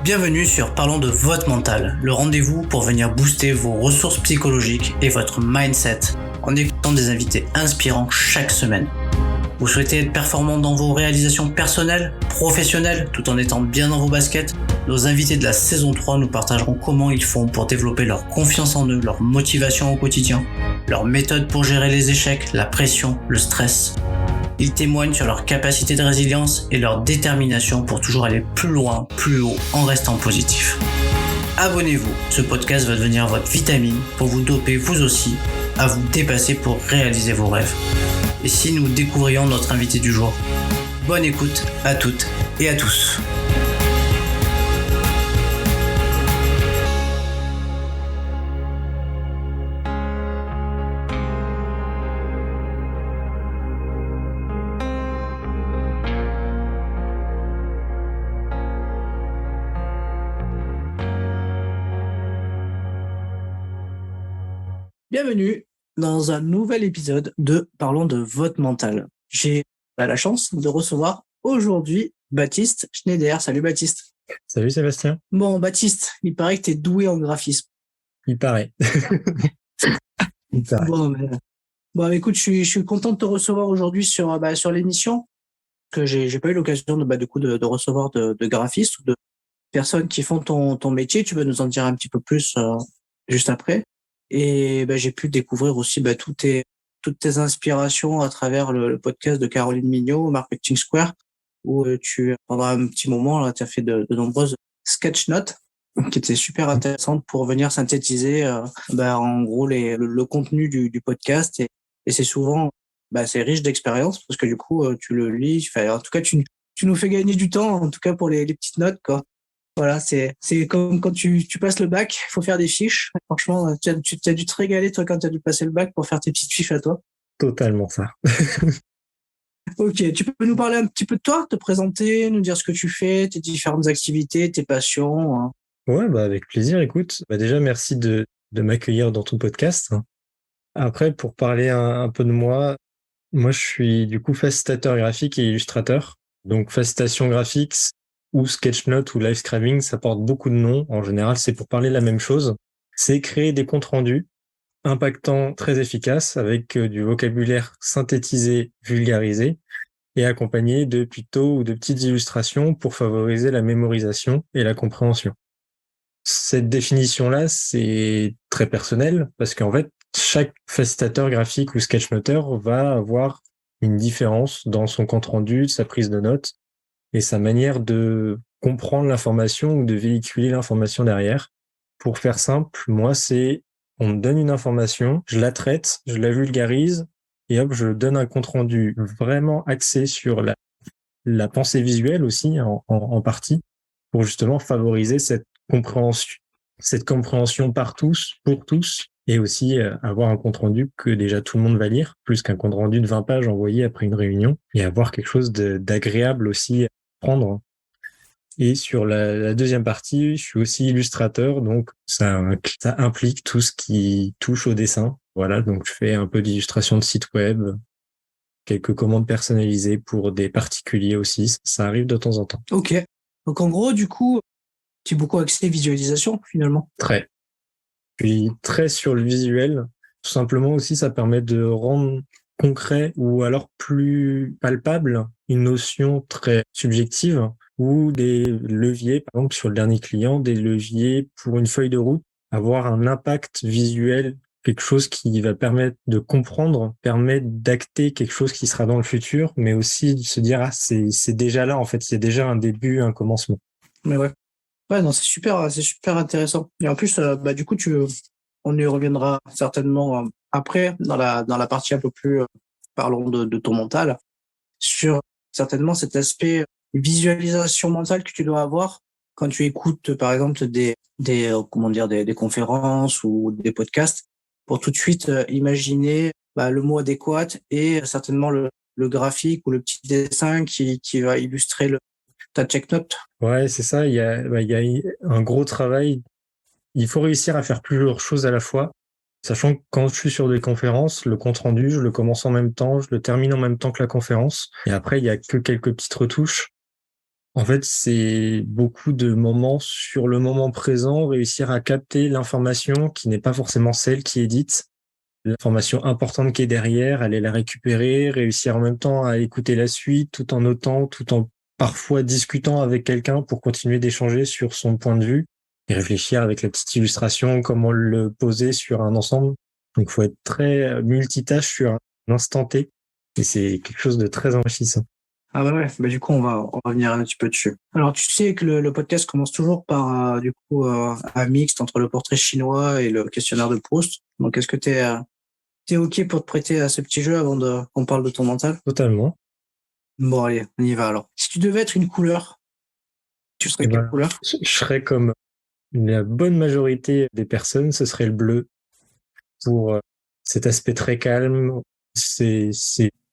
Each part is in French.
Bienvenue sur Parlons de votre mental, le rendez-vous pour venir booster vos ressources psychologiques et votre mindset en écoutant des invités inspirants chaque semaine. Vous souhaitez être performant dans vos réalisations personnelles, professionnelles, tout en étant bien dans vos baskets? Nos invités de la saison 3 nous partageront comment ils font pour développer leur confiance en eux, leur motivation au quotidien, leurs méthodes pour gérer les échecs, la pression, le stress. Ils témoignent sur leur capacité de résilience et leur détermination pour toujours aller plus loin, plus haut, en restant positif. Abonnez-vous, ce podcast va devenir votre vitamine pour vous doper vous aussi à vous dépasser pour réaliser vos rêves. Et si nous découvrions notre invité du jour? Bonne écoute à toutes et à tous. Bienvenue dans un nouvel épisode de Parlons de votre mental. J'ai la chance de recevoir aujourd'hui Baptiste Schneider. Salut Baptiste. Salut Sébastien. Bon Baptiste, il paraît que tu es doué en graphisme. Il paraît. Bon, écoute, je suis content de te recevoir aujourd'hui sur l'émission, que j'ai pas eu l'occasion de recevoir de graphistes ou de personnes qui font ton métier. Tu vas nous en dire un petit peu plus juste après. Et j'ai pu découvrir aussi toutes tes inspirations à travers le podcast de Caroline Mignot, Marketing Square, où pendant un petit moment, tu as fait de nombreuses sketch notes qui étaient super intéressantes pour venir synthétiser en gros le contenu du podcast. Et c'est souvent c'est riche d'expérience parce que du coup tu le lis. En tout cas, tu nous fais gagner du temps, en tout cas pour les petites notes, quoi. Voilà, c'est comme quand tu passes le bac, il faut faire des fiches. Franchement, tu as dû te régaler, toi, quand tu as dû passer le bac pour faire tes petites fiches à toi. Totalement ça. Ok, tu peux nous parler un petit peu de toi, te présenter, nous dire ce que tu fais, tes différentes activités, tes passions, hein. Ouais, avec plaisir. Écoute, déjà, merci de m'accueillir dans ton podcast. Après, pour parler un peu de moi, je suis du coup facilitateur graphique et illustrateur. Donc, facilitation graphique ou sketchnote ou live scribing, ça porte beaucoup de noms. En général, c'est pour parler la même chose. C'est créer des comptes rendus impactants, très efficaces, avec du vocabulaire synthétisé, vulgarisé, et accompagné de tutos ou de petites illustrations pour favoriser la mémorisation et la compréhension. Cette définition-là, c'est très personnel, parce qu'en fait, chaque facilitateur graphique ou sketchnoteur va avoir une différence dans son compte rendu, sa prise de notes, et sa manière de comprendre l'information ou de véhiculer l'information derrière. Pour faire simple, moi, on me donne une information, je la traite, je la vulgarise, et hop, je donne un compte-rendu vraiment axé sur la pensée visuelle aussi, en partie, pour justement favoriser cette compréhension par tous, pour tous, et aussi avoir un compte-rendu que déjà tout le monde va lire, plus qu'un compte-rendu de 20 pages envoyé après une réunion, et avoir quelque chose d'agréable aussi à prendre. Et sur la deuxième partie, je suis aussi illustrateur, donc ça implique tout ce qui touche au dessin. Voilà, donc je fais un peu d'illustration de site web, quelques commandes personnalisées pour des particuliers aussi, ça arrive de temps en temps. Ok, donc en gros, du coup, tu es beaucoup axé visualisation finalement. Très. Puis très sur le visuel, tout simplement aussi, ça permet de rendre concret ou alors plus palpable une notion très subjective ou des leviers, par exemple sur le dernier client, des leviers pour une feuille de route, avoir un impact visuel, quelque chose qui va permettre de comprendre, permettre d'acter quelque chose qui sera dans le futur, mais aussi de se dire, c'est déjà là, en fait, c'est déjà un début, un commencement. Mais ouais. Ouais, non, c'est super intéressant. Et en plus, du coup, on y reviendra certainement après dans la partie un peu plus parlons de ton mental, sur certainement cet aspect visualisation mentale que tu dois avoir quand tu écoutes par exemple des conférences ou des podcasts, pour tout de suite imaginer le mot adéquat et certainement le graphique ou le petit dessin qui va illustrer ta check note. Ouais, c'est ça. Il y a un gros travail. Il faut réussir à faire plusieurs choses à la fois, sachant que quand je suis sur des conférences, le compte rendu, je le commence en même temps, je le termine en même temps que la conférence. Et après, il y a que quelques petites retouches. En fait, c'est beaucoup de moments sur le moment présent, réussir à capter l'information qui n'est pas forcément celle qui est dite, l'information importante qui est derrière, aller la récupérer, réussir en même temps à écouter la suite tout en notant, tout en parfois discutant avec quelqu'un pour continuer d'échanger sur son point de vue et réfléchir avec la petite illustration, comment le poser sur un ensemble. Donc, il faut être très multitâche sur un instant T et c'est quelque chose de très enrichissant. Ah bah ouais, bah du coup on va revenir un petit peu dessus. Alors tu sais que le podcast commence toujours par un mixte entre le portrait chinois et le questionnaire de Proust. Donc est-ce que t'es ok pour te prêter à ce petit jeu avant qu'on parle de ton mental? Totalement. Bon allez, on y va alors. Si tu devais être une couleur, tu Et serais quelle ben, couleur? je serais comme la bonne majorité des personnes, ce serait le bleu pour cet aspect très calme, ces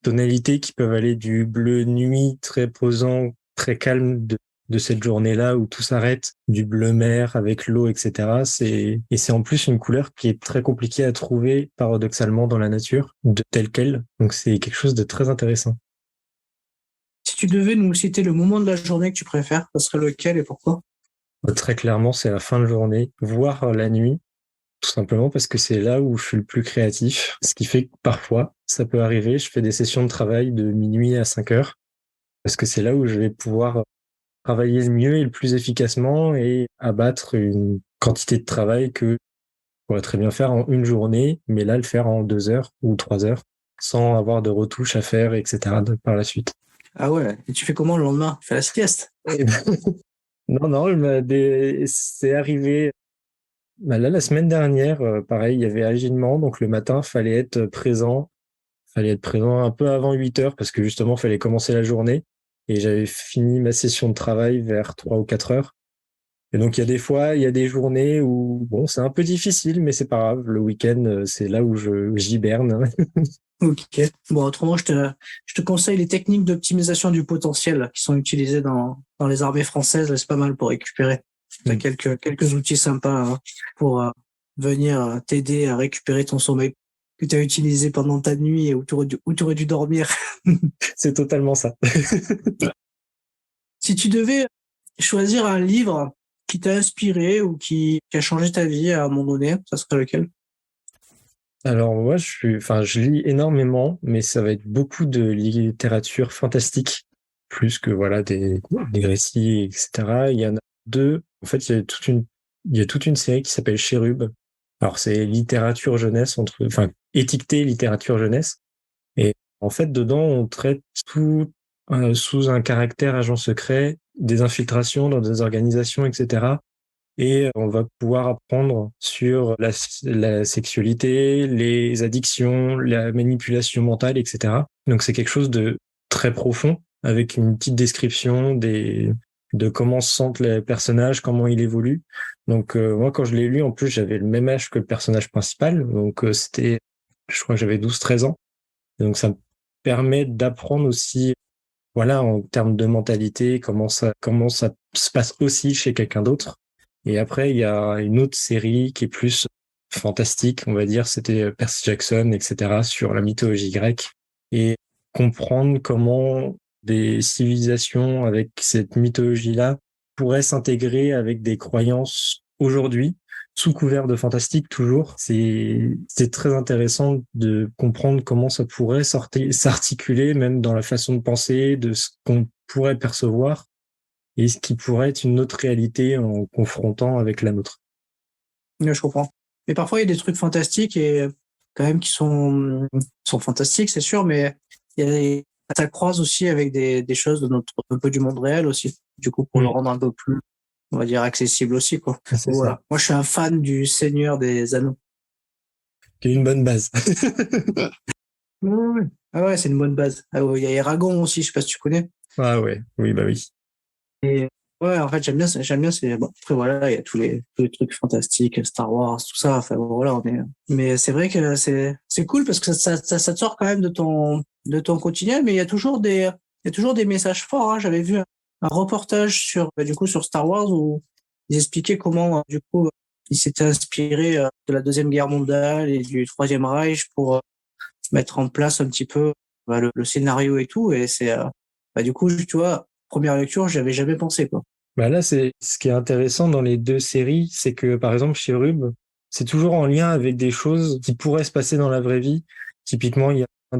tonalités qui peuvent aller du bleu nuit très posant, très calme de cette journée-là où tout s'arrête, du bleu mer avec l'eau, etc. Et c'est en plus une couleur qui est très compliquée à trouver paradoxalement dans la nature, de telle quelle. Donc c'est quelque chose de très intéressant. Si tu devais nous citer le moment de la journée que tu préfères, ce serait lequel et pourquoi? Très clairement, c'est la fin de journée, voire la nuit, tout simplement parce que c'est là où je suis le plus créatif. Ce qui fait que parfois, ça peut arriver, je fais des sessions de travail de minuit à 5 heures, parce que c'est là où je vais pouvoir travailler le mieux et le plus efficacement et abattre une quantité de travail que je pourrais très bien faire en une journée, mais là, le faire en 2 heures ou 3 heures, sans avoir de retouches à faire, etc. par la suite. Ah ouais, et tu fais comment le lendemain? Tu fais la sieste? Non, non, c'est arrivé. Bah là, la semaine dernière, pareil, il y avait agilement, donc le matin, fallait être présent. Fallait être présent un peu avant 8 heures parce que justement, fallait commencer la journée. Et j'avais fini ma session de travail vers 3 ou 4 heures. Et donc, il y a des fois, il y a des journées où, bon, c'est un peu difficile, mais c'est pas grave. Le week-end, c'est là où j'hiberne. Ok. Bon, autrement, je te conseille les techniques d'optimisation du potentiel qui sont utilisées dans les armées françaises. Là, c'est pas mal pour récupérer. T'as quelques outils sympas hein, pour venir t'aider à récupérer ton sommeil que tu as utilisé pendant ta nuit et où tu aurais dû dormir. C'est totalement ça. Si tu devais choisir un livre qui t'a inspiré ou qui a changé ta vie à un moment donné, ça serait lequel? Alors, moi, je lis énormément, mais ça va être beaucoup de littérature fantastique, plus que, voilà, des récits, etc. Il y en a deux. En fait, il y a toute une série qui s'appelle Chérub. Alors, c'est littérature jeunesse étiqueté littérature jeunesse. Et en fait, dedans, on traite tout sous un caractère agent secret, des infiltrations dans des organisations, etc. Et on va pouvoir apprendre sur la sexualité, les addictions, la manipulation mentale, etc. Donc c'est quelque chose de très profond, avec une petite description de comment se sentent les personnages, comment ils évoluent. Donc moi, quand je l'ai lu, en plus, j'avais le même âge que le personnage principal. Donc je crois que j'avais 12-13 ans. Et donc ça me permet d'apprendre aussi, voilà, en termes de mentalité, comment ça se passe aussi chez quelqu'un d'autre. Et après, il y a une autre série qui est plus fantastique, on va dire, c'était Percy Jackson, etc., sur la mythologie grecque. Et comprendre comment des civilisations avec cette mythologie-là pourraient s'intégrer avec des croyances aujourd'hui, sous couvert de fantastique toujours. C'est très intéressant de comprendre comment ça pourrait s'articuler, même dans la façon de penser, de ce qu'on pourrait percevoir et ce qui pourrait être une autre réalité en confrontant avec la nôtre. Ouais, je comprends. Mais parfois, il y a des trucs fantastiques et quand même qui sont fantastiques, c'est sûr, mais il y a ça croise aussi avec des choses un peu du monde réel aussi. Du coup, pour le rendre un peu plus, on va dire, accessible aussi, quoi. C'est Voilà. ça. Moi, je suis un fan du Seigneur des Anneaux. Qui est une bonne base. Ouais, ouais, ouais. Ah ouais, c'est une bonne base. Ah ouais, il y a Eragon aussi, je sais pas si tu connais. Ah ouais, oui, bah oui. Et ouais, en fait, j'aime bien, bon, après voilà, il y a tous les trucs fantastiques, Star Wars, tout ça, enfin voilà, mais c'est vrai que c'est cool parce que ça te sort quand même de ton quotidien, mais il y a toujours des messages forts, hein. J'avais vu un reportage du coup, sur Star Wars où ils expliquaient comment, du coup, ils s'étaient inspirés de la Deuxième Guerre mondiale et du Troisième Reich pour mettre en place un petit peu le scénario et tout, et du coup, tu vois, première lecture, j'y avais jamais pensé, quoi. Bah là, c'est ce qui est intéressant dans les deux séries, c'est que par exemple chez Rub, c'est toujours en lien avec des choses qui pourraient se passer dans la vraie vie. Typiquement, il y a un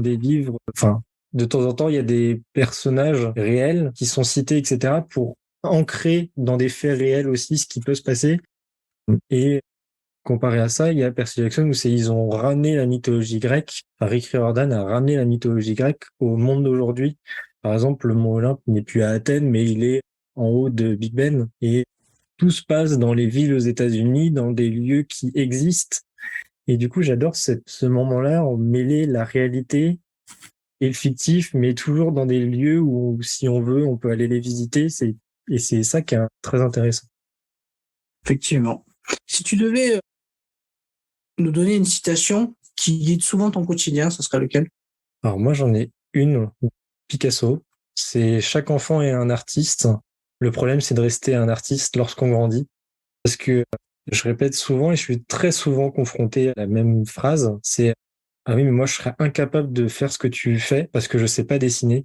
des livres, enfin, de temps en temps, il y a des personnages réels qui sont cités, etc., pour ancrer dans des faits réels aussi ce qui peut se passer. Et comparé à ça, il y a Percy Jackson où ils ont ramené la mythologie grecque. Enfin, Rick Riordan a ramené la mythologie grecque au monde d'aujourd'hui. Par exemple, le mont Olympe n'est plus à Athènes, mais il est en haut de Big Ben. Et tout se passe dans les villes aux États-Unis, dans des lieux qui existent. Et du coup, j'adore ce moment-là, en mêler la réalité et le fictif, mais toujours dans des lieux où, si on veut, on peut aller les visiter. Et c'est ça qui est très intéressant. Effectivement. Si tu devais nous donner une citation qui guide souvent ton quotidien, ce serait lequel? Alors moi, j'en ai une, Picasso. C'est chaque enfant est un artiste. Le problème, c'est de rester un artiste lorsqu'on grandit. Parce que je répète souvent et je suis très souvent confronté à la même phrase. C'est ah oui, mais moi, je serais incapable de faire ce que tu fais parce que je sais pas dessiner.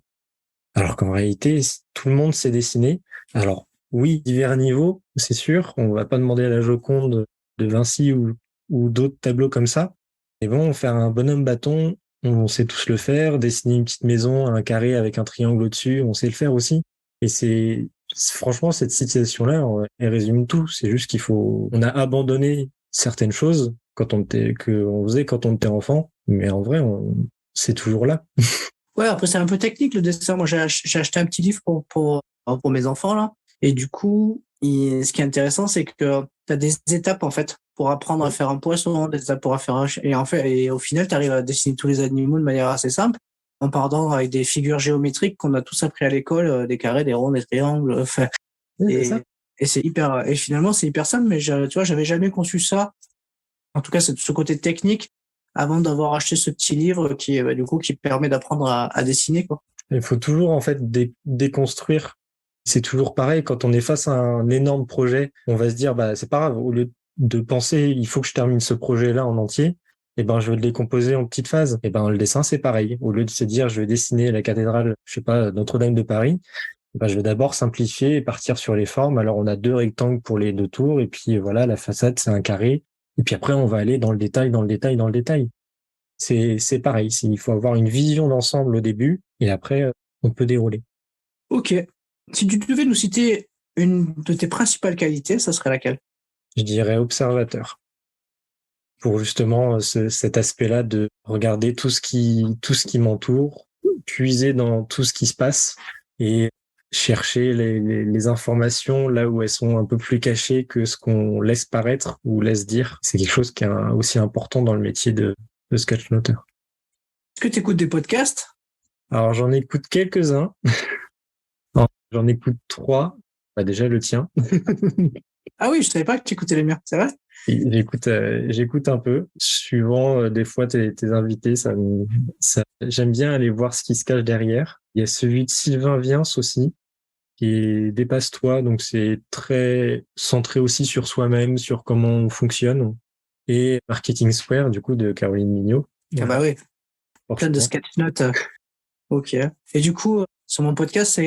Alors qu'en réalité, tout le monde sait dessiner. Alors oui, divers niveaux, c'est sûr. On va pas demander à la Joconde de Vinci ou d'autres tableaux comme ça. Mais bon, faire un bonhomme bâton, on sait tous le faire. Dessiner une petite maison, un carré avec un triangle au-dessus, on sait le faire aussi. Et franchement, cette citation-là, elle résume tout. C'est juste on a abandonné certaines choses qu'on faisait quand on était enfant. Mais en vrai, c'est toujours là. Ouais, après, c'est un peu technique, le dessin. Moi, j'ai acheté un petit livre pour mes enfants, là. Et du coup, ce qui est intéressant, c'est que tu as des étapes, en fait, pour apprendre à faire un poisson, des étapes pour faire et au final, tu arrives à dessiner tous les animaux de manière assez simple, en partant avec des figures géométriques qu'on a tous appris à l'école, des carrés, des ronds, des triangles, enfin. Et c'est et finalement, c'est hyper simple, mais tu vois, j'avais jamais conçu ça. En tout cas, c'est ce côté technique avant d'avoir acheté ce petit livre qui, du coup, qui permet d'apprendre à dessiner, quoi. Il faut toujours, en fait, déconstruire. C'est toujours pareil. Quand on est face à un énorme projet, on va se dire, bah, c'est pas grave. Au lieu de penser, il faut que je termine ce projet-là en entier, eh ben, je vais le décomposer en petites phases. Eh ben, le dessin, c'est pareil. Au lieu de se dire, je vais dessiner la cathédrale, je sais pas, Notre-Dame de Paris, eh ben, je vais d'abord simplifier et partir sur les formes. Alors, on a 2 rectangles pour les 2 tours. Et puis, voilà, la façade, c'est un carré. Et puis après, on va aller dans le détail, dans le détail, dans le détail. C'est pareil. Il faut avoir une vision d'ensemble au début et après, on peut dérouler. Ok. Si tu devais nous citer une de tes principales qualités, ça serait laquelle? Je dirais observateur. Pour justement cet aspect-là de regarder tout ce qui m'entoure, puiser dans tout ce qui se passe et chercher les informations là où elles sont un peu plus cachées que ce qu'on laisse paraître ou laisse dire. C'est quelque chose qui est aussi important dans le métier de sketchnoter. Est-ce que tu écoutes des podcasts? Alors j'en écoute quelques-uns. Non, j'en écoute 3. Bah, déjà le tien. Ah oui, je savais pas que tu écoutais les miens, c'est vrai? J'écoute un peu. Suivant des fois tes invités, j'aime bien aller voir ce qui se cache derrière. Il y a celui de Sylvain Viens aussi, qui est Dépasse-toi, donc c'est très centré aussi sur soi-même, sur comment on fonctionne. Et Marketing Square, du coup, de Caroline Mignot. Ah bah oui, plein de Forcément. sketch-notes. Ok. Et du coup, sur mon podcast,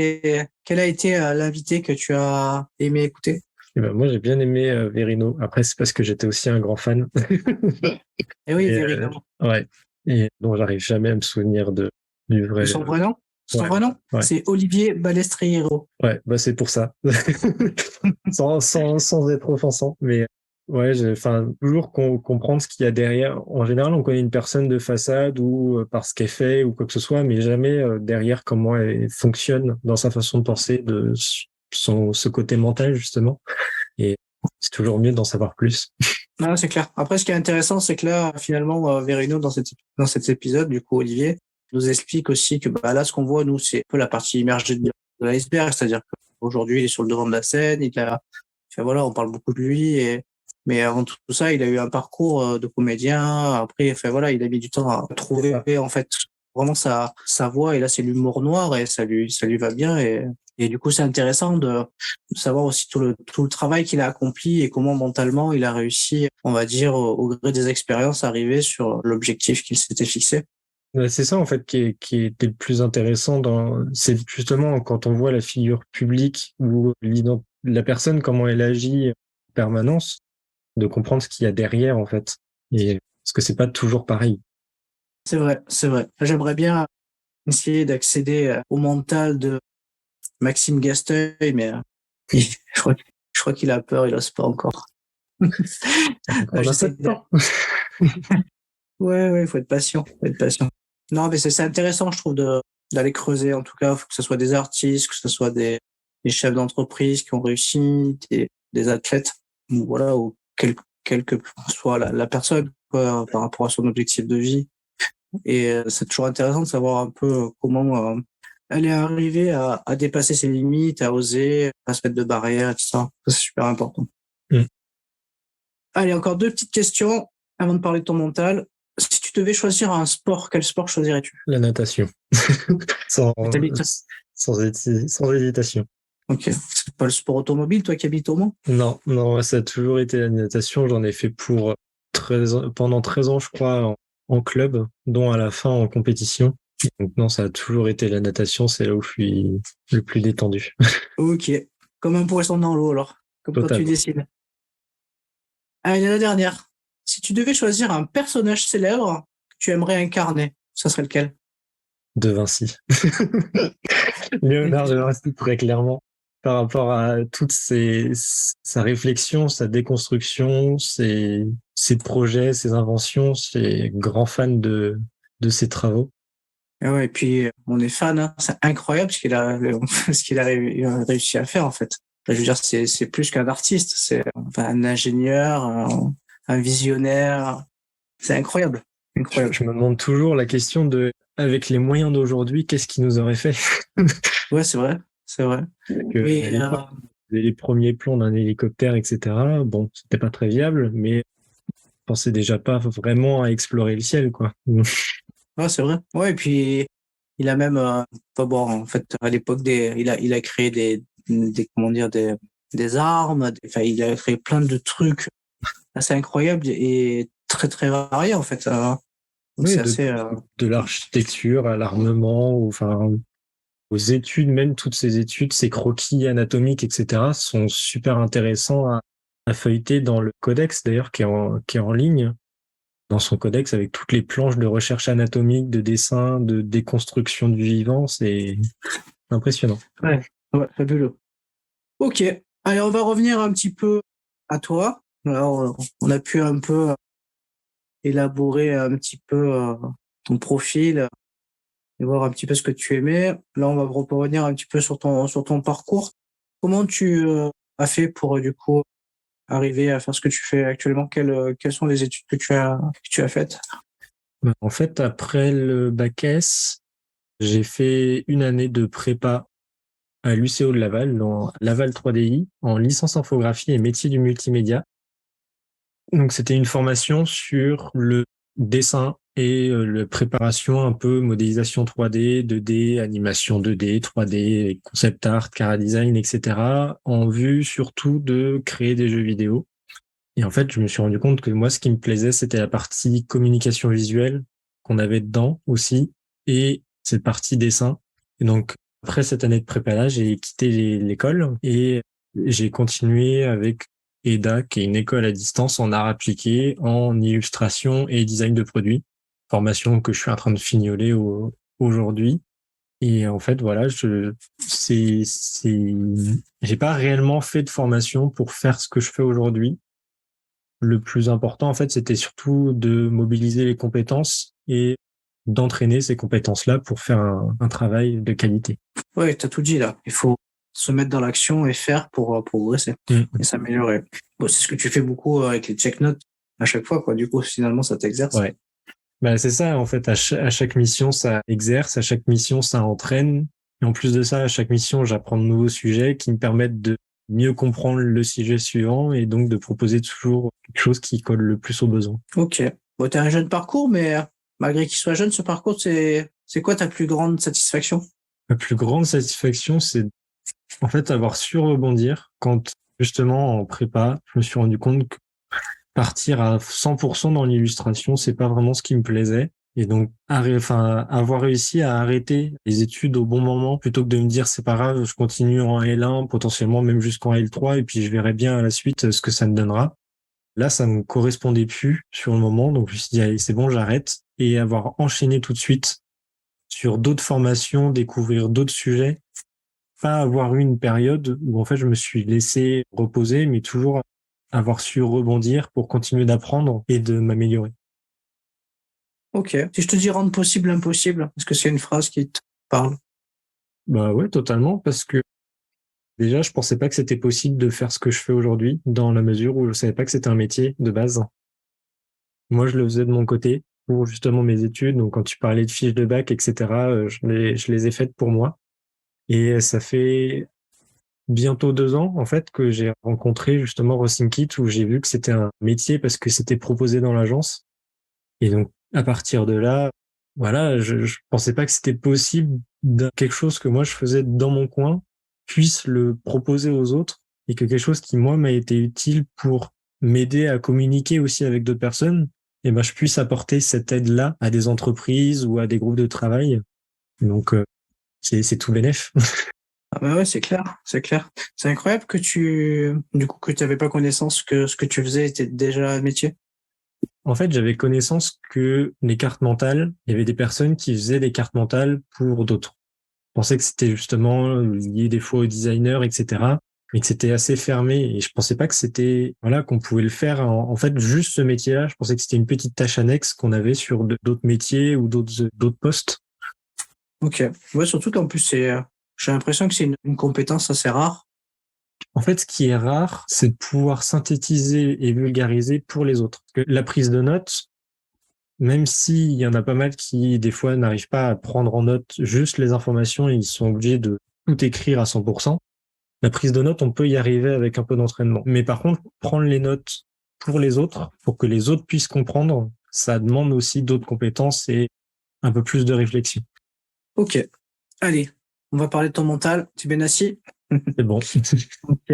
quel a été l'invité que tu as aimé écouter? Et ben, moi, j'ai bien aimé Verino. Après, c'est parce que j'étais aussi un grand fan. Eh oui, Et, Verino. ouais. Et donc, j'arrive jamais à me souvenir du vrai. De son vrai nom? Son Ouais. vrai nom? Ouais. C'est Olivier Balestriero. Ouais, bah c'est pour ça. Sans être offensant. Mais ouais, toujours comprendre ce qu'il y a derrière. En général, on connaît une personne de façade ou par ce qu'elle fait ou quoi que ce soit, mais jamais derrière comment elle fonctionne dans sa façon de penser, de ce côté mental, justement. Et c'est toujours mieux d'en savoir plus. Non, c'est clair. Après, ce qui est intéressant, c'est que là, finalement, Verino, dans cet épisode, du coup, Olivier, nous explique aussi que bah, là, ce qu'on voit, nous, c'est un peu la partie immergée de l'iceberg, c'est-à-dire qu'aujourd'hui, il est sur le devant de la scène, voilà, on parle beaucoup de lui, mais avant tout ça, il a eu un parcours de comédien. Après, voilà, il a mis du temps à trouver, en fait, vraiment sa voix, et là, c'est l'humour noir, et ça lui va bien, et du coup, c'est intéressant de savoir aussi tout le travail qu'il a accompli et comment mentalement il a réussi, on va dire, au gré des expériences, à arriver sur l'objectif qu'il s'était fixé. C'est ça en fait qui était le plus intéressant c'est justement quand on voit la figure publique ou la personne comment elle agit en permanence, de comprendre ce qu'il y a derrière en fait, et parce que c'est pas toujours pareil. C'est vrai, c'est vrai. J'aimerais bien essayer d'accéder au mental de Maxime Gasteuil, mais je crois qu'il a peur, il n'ose pas encore. On a pas de temps. Ouais, faut être patient, faut être patient. Non, mais c'est intéressant, je trouve, d'aller creuser. En tout cas, faut que ce soit des artistes, que ce soit des chefs d'entreprise qui ont réussi, des athlètes, ou voilà, ou quelle que soit la personne, quoi, par rapport à son objectif de vie. Et c'est toujours intéressant de savoir un peu comment elle est arrivée à dépasser ses limites, à oser, à se mettre de barrières, et tout ça. Ça, c'est super important. Allez, encore 2 petites questions avant de parler de ton mental. Si tu devais choisir un sport, quel sport choisirais-tu? La natation. sans hésitation. Ok. C'est pas le sport automobile, toi qui habites au Mans? Non, ça a toujours été la natation. J'en ai fait pendant 13 ans, je crois, en club, dont à la fin en compétition. Donc non, ça a toujours été la natation. C'est là où je suis le plus détendu. Ok. Comme un poisson dans l'eau, alors. Comme quand tu décides. Allez, la dernière. Si tu devais choisir un personnage célèbre que tu aimerais incarner, ça serait lequel? De Vinci. Léonard de Vinci, très clairement. Par rapport à sa réflexion, sa déconstruction, ses projets, ses inventions, c'est grand fan de ses travaux. Et ouais, et puis on est fan, hein. C'est incroyable ce qu'il a réussi à faire en fait. Je veux dire, c'est plus qu'un artiste, c'est un ingénieur, un visionnaire. C'est incroyable. Incroyable. Je me demande toujours la question avec les moyens d'aujourd'hui, qu'est-ce qu'il nous aurait fait? Ouais, c'est vrai, c'est vrai. Mais les premiers plans d'un hélicoptère, etc. Bon, c'était pas très viable, mais on pensait déjà pas vraiment à explorer le ciel, quoi. Ouais, c'est vrai. Ouais, et puis il a même, bon, en fait, à l'époque il a créé des comment dire, des armes. Il a créé plein de trucs assez incroyables et très très variés en fait. Donc oui, c'est assez. De l'architecture à l'armement, aux études, même toutes ces études, ces croquis anatomiques, etc., sont super intéressants à feuilleter dans le codex, d'ailleurs, qui est en ligne, dans son codex, avec toutes les planches de recherche anatomique, de dessin, de déconstruction du vivant. C'est impressionnant. Ouais, fabuleux. Ok, allez, on va revenir un petit peu à toi. Alors, on a pu un peu élaborer un petit peu ton profil et voir un petit peu ce que tu aimais. Là, on va revenir un petit peu sur ton parcours. Comment tu as fait pour du coup arriver à faire ce que tu fais actuellement? Quelles sont les études que tu as faites? En fait, après le bac S, j'ai fait une année de prépa à l'UCO de Laval, dans Laval 3DI, en licence infographie et métier du multimédia. Donc, c'était une formation sur le dessin et la préparation un peu modélisation 3D, 2D, animation 2D, 3D, concept art, cara design, etc. en vue surtout de créer des jeux vidéo. Et en fait, je me suis rendu compte que moi, ce qui me plaisait, c'était la partie communication visuelle qu'on avait dedans aussi et cette partie dessin. Et donc, après cette année de prépa-là, j'ai quitté l'école et j'ai continué avec EDA, qui est une école à distance en art appliqué, en illustration et design de produits. Formation que je suis en train de fignoler aujourd'hui. Et en fait, voilà, j'ai pas réellement fait de formation pour faire ce que je fais aujourd'hui. Le plus important, en fait, c'était surtout de mobiliser les compétences et d'entraîner ces compétences-là pour faire un travail de qualité. Ouais, t'as tout dit là. Il faut se mettre dans l'action et faire pour progresser et s'améliorer. Bon, c'est ce que tu fais beaucoup avec les check notes à chaque fois, quoi. Du coup, finalement, ça t'exerce. Ouais. Bah, c'est ça, en fait, à chaque mission, ça exerce, à chaque mission, ça entraîne. Et en plus de ça, à chaque mission, j'apprends de nouveaux sujets qui me permettent de mieux comprendre le sujet suivant et donc de proposer toujours quelque chose qui colle le plus aux besoins. Ok. Bon, t'as un jeune parcours, mais malgré qu'il soit jeune, ce parcours, c'est quoi ta plus grande satisfaction? Ma plus grande satisfaction, c'est en fait avoir su rebondir quand justement en prépa, je me suis rendu compte que partir à 100% dans l'illustration, c'est pas vraiment ce qui me plaisait. Et donc, avoir réussi à arrêter les études au bon moment, plutôt que de me dire c'est pas grave, je continue en L1, potentiellement même jusqu'en L3, et puis je verrai bien à la suite ce que ça me donnera. Là, ça me correspondait plus sur le moment, donc je me suis dit allez, c'est bon, j'arrête. Et avoir enchaîné tout de suite sur d'autres formations, découvrir d'autres sujets, pas avoir eu une période où en fait je me suis laissé reposer, mais toujours avoir su rebondir pour continuer d'apprendre et de m'améliorer. Ok. Si je te dis rendre possible l'impossible, est-ce que c'est une phrase qui te parle? Bah ouais, totalement, parce que déjà, je pensais pas que c'était possible de faire ce que je fais aujourd'hui, dans la mesure où je savais pas que c'était un métier de base. Moi, je le faisais de mon côté pour justement mes études. Donc, quand tu parlais de fiches de bac, etc., je les ai faites pour moi. Et ça fait bientôt 2 ans, en fait, que j'ai rencontré justement Rossinkit, où j'ai vu que c'était un métier parce que c'était proposé dans l'agence. Et donc, à partir de là, voilà, je pensais pas que c'était possible quelque chose que moi je faisais dans mon coin puisse le proposer aux autres et que quelque chose qui, moi, m'a été utile pour m'aider à communiquer aussi avec d'autres personnes, et ben, je puisse apporter cette aide-là à des entreprises ou à des groupes de travail. Donc, c'est tout bénef. Ah bah ouais, c'est clair, c'est clair. C'est incroyable que tu avais pas connaissance que ce que tu faisais était déjà un métier. En fait, j'avais connaissance que les cartes mentales, il y avait des personnes qui faisaient des cartes mentales pour d'autres. Je pensais que c'était justement lié des fois aux designers, etc. Mais que c'était assez fermé. Et je pensais pas que c'était, voilà, qu'on pouvait le faire. En fait, juste ce métier-là, je pensais que c'était une petite tâche annexe qu'on avait sur d'autres métiers ou d'autres postes. Ok. Ouais, surtout qu'en plus, j'ai l'impression que c'est une compétence assez rare. En fait, ce qui est rare, c'est de pouvoir synthétiser et vulgariser pour les autres. Parce que la prise de notes, même s'il y en a pas mal qui, des fois, n'arrivent pas à prendre en note juste les informations et ils sont obligés de tout écrire à 100%. La prise de notes, on peut y arriver avec un peu d'entraînement. Mais par contre, prendre les notes pour les autres, pour que les autres puissent comprendre, ça demande aussi d'autres compétences et un peu plus de réflexion. Ok. Allez, on va parler de ton mental. Tu es bien assis? C'est bon. Ok.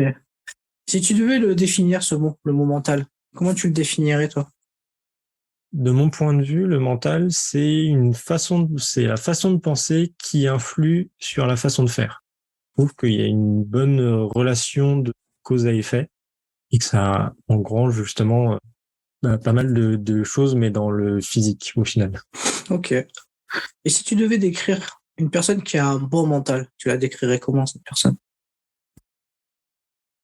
Si tu devais le définir, ce mot, le mot mental, comment tu le définirais, toi? De mon point de vue, le mental, c'est la façon de penser qui influe sur la façon de faire. Je trouve qu'il y a une bonne relation de cause à effet et que ça engrange justement pas mal de choses, mais dans le physique au final. Ok. Et si tu devais décrire une personne qui a un bon mental, tu la décrirais comment, cette personne?